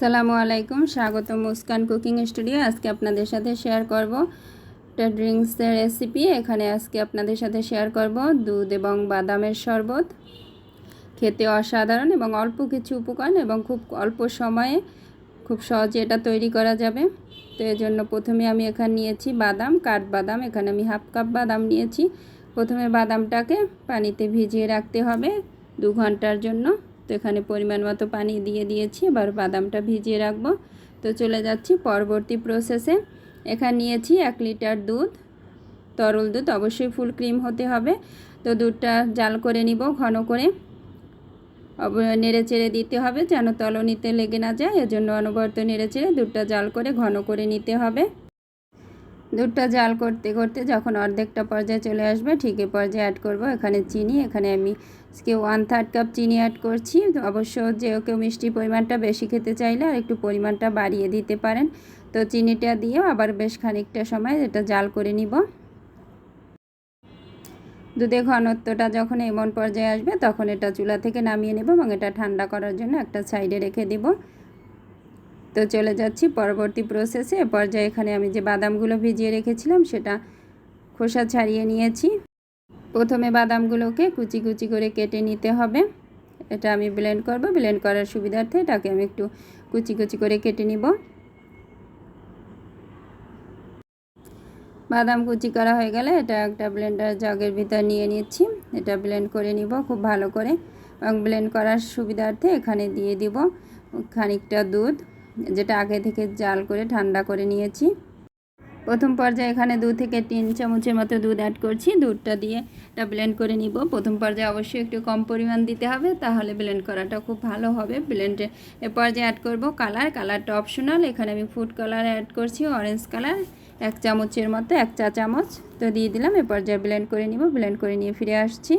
আসসালামু আলাইকুম, স্বাগত মুস্কান কুকিং স্টুডিও। আজকে আপনাদের সাথে শেয়ার করব একটা ড্রিঙ্কসের রেসিপি। এখানে আজকে আপনাদের সাথে শেয়ার করব দুধ এবং বাদামের শরবত। খেতে অসাধারণ এবং অল্প কিছু উপকরণ এবং খুব অল্প সময়ে খুব সহজে এটা তৈরি করা যাবে। তো এর জন্য প্রথমে আমি এখানে নিয়েছি বাদাম, কাঠবাদাম। এখানে আমি হাফ কাপ বাদাম নিয়েছি। প্রথমে বাদামটাকে পানিতে ভিজিয়ে রাখতে হবে 2 ঘন্টার জন্য। তো এখানে পরিমাণ মতো পানি দিয়ে দিয়েছি। এবার বাদামটা ভিজিয়ে রাখবো। তো চলে যাচ্ছি পরবর্তী প্রসেসে। এখানে নিয়েছি 1 লিটার দুধ, তরল দুধ, অবশ্যই ফুল ক্রিম হতে হবে। তো দুধটা জাল করে নিব ঘন করে। নেড়ে চেড়ে দিতে হবে যেন তলনিতে লেগে না যায়, এজন্য অনবরত নেড়ে চেড়ে দুধটা জাল করে ঘন করে নিতে হবে। দুধটা জাল করতে করতে যখন অর্ধেকটা পর্যায়ে চলে আসবে, ঠিক এই পর্যায়ে অ্যাড করব এখানে চিনি। এখানে আমি আজকে 1/3 কাপ চিনি অ্যাড করছি। অবশ্য যে কেউ মিষ্টির পরিমাণটা বেশি খেতে চাইলে আর একটু পরিমাণটা বাড়িয়ে দিতে পারেন। তো চিনিটা দিয়েও আবার বেশ খানিকটা সময় এটা জাল করে নিব। দুধের ঘনত্বটা যখন এমন পর্যায়ে আসবে তখন এটা চুলা থেকে নামিয়ে নেব এবং এটা ঠান্ডা করার জন্য একটা সাইডে রেখে দিব। তো চলে যাচ্ছি পরবর্তী প্রসেসে। এ পর্যায়ে এখানে আমি যে বাদামগুলো ভিজিয়ে রেখেছিলাম সেটা খোসা ছাড়িয়ে নিয়েছি। প্রথমে বাদামগুলোকে কুচি কুচি করে কেটে নিতে হবে। এটা আমি ব্লেন্ড করব। ব্লেন্ড করার সুবিধার্থে এটাকে আমি একটু কুচি কুচি করে কেটে নিব। বাদাম কুচি করা হয়ে গেলে এটা একটা ব্লেন্ডার জাগের ভিতর নিয়ে নিচ্ছি। এটা ব্লেন্ড করে নিব খুব ভালো করে। এবং ব্লেন্ড করার সুবিধার্থে এখানে দিয়ে দিব খানিকটা দুধ, যেটা আগে থেকে জাল করে ঠান্ডা করে নিয়েছি। প্রথম পর্যায়ে এখানে 2 থেকে 3 চামচের মতো দুধ অ্যাড করছি। দুধটা দিয়ে এটা ব্লেন্ড করে নিব। প্রথম পর্যায়ে অবশ্যই একটু কম পরিমাণ দিতে হবে, তাহলে ব্লেন্ড করাটা খুব ভালো হবে। ব্লেন্ডে এ পর্যায়ে অ্যাড করব কালারটা অপশনাল। এখানে আমি ফুড কালার অ্যাড করছি, অরেঞ্জ কালার 1 চামচের মতো, 1 চা চামচ। তো দিয়ে দিলাম। এ পর্যায়ে ব্লেন্ড করে নিব। ব্লেন্ড করে নিয়ে ফিরে আসছি।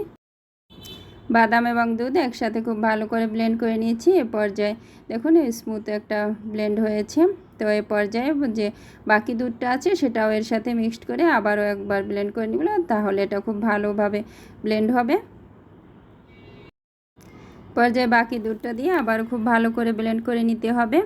বাদাম এবং দুধ একসাথে খুব ভালো করে ব্লেন্ড করে নিয়েছি। এ পর্যায়ে দেখুন স্মুথ একটা ব্লেন্ড হয়েছে। তো এই পর্যায়ে যে বাকি দুধটা আছে সেটাও এর সাথে মিক্সড করে আবারও একবার ব্লেন্ড করে নিব, তাহলে এটা খুব ভালোভাবে ব্লেন্ড হবে। পর্যায়ে বাকি দুধটা দিয়ে আবার খুব ভালো করে ব্লেন্ড করে নিতে হবে।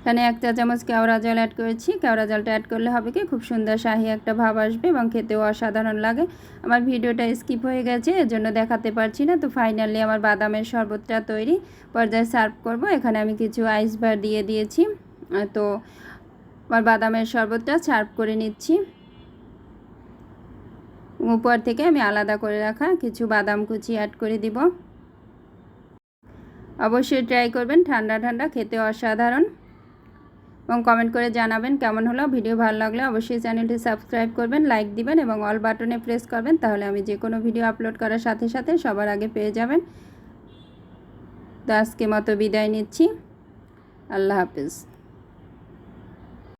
এখানে 1 চা চামচ কেওড়া জল অ্যাড করেছি। কেওড়া জলটা অ্যাড করলে হবে কি খুব সুন্দর শাহি একটা ভাব আসবে এবং খেতেও অসাধারণ লাগে। আমার ভিডিওটা স্কিপ হয়ে গেছে, এজন্য দেখাতে পারছি না। তো ফাইনালি আমার বাদামের শরবতটা তৈরি। পর্যায়ে সার্ভ করব। এখানে আমি কিছু আইস বার দিয়ে দিয়েছি। তো আমার বাদামের শরবতটা সার্ভ করে নিচ্ছি। উপর থেকে আমি আলাদা করে রাখা কিছু বাদাম কুচি অ্যাড করে দিব। অবশ্যই ট্রাই করবেন, ঠান্ডা ঠান্ডা খেতে অসাধারণ। এবং কমেন্ট করে জানাবেন কেমন হলো। ভিডিও ভালো লাগলে অবশ্যই চ্যানেলটি সাবস্ক্রাইব করবেন, লাইক দিবেন এবং অল বাটনে প্রেস করবেন, তাহলে আমি যে কোনো ভিডিও আপলোড করার সাথে সাথে সবার আগে পেয়ে যাবেন। তো আজকে মতো বিদায় নিচ্ছি। আল্লাহ হাফেজ।